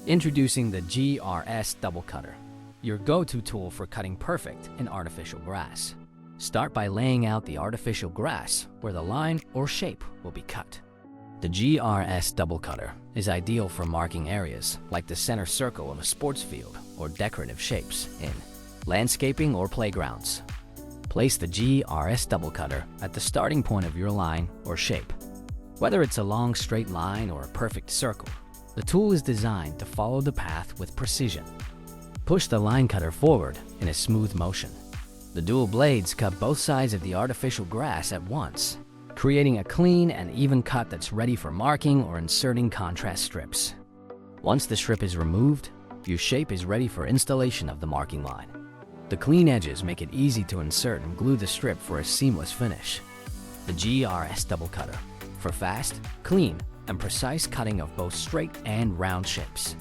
Introducing the GRS Double Cutter, your go-to tool for cutting perfect in artificial grass. Start by laying out the artificial grass where the line or shape will be cut. The GRS Double Cutter is ideal for marking areas like the center circle of a sports field or decorative shapes in landscaping or playgrounds. Place the GRS Double Cutter at the starting point of your line or shape. Whether it's a long straight line or a perfect circle, the tool is designed to follow the path with precision. Push the line cutter forward in a smooth motion. The dual blades cut both sides of the artificial grass at once, creating a clean and even cut that's ready for marking or inserting contrast strips. Once the strip is removed, your shape is ready for installation of the marking line. The clean edges make it easy to insert and glue the strip for a seamless finish. The GRS Double Cutter, for fast, clean, and precise cutting of both straight and round shapes.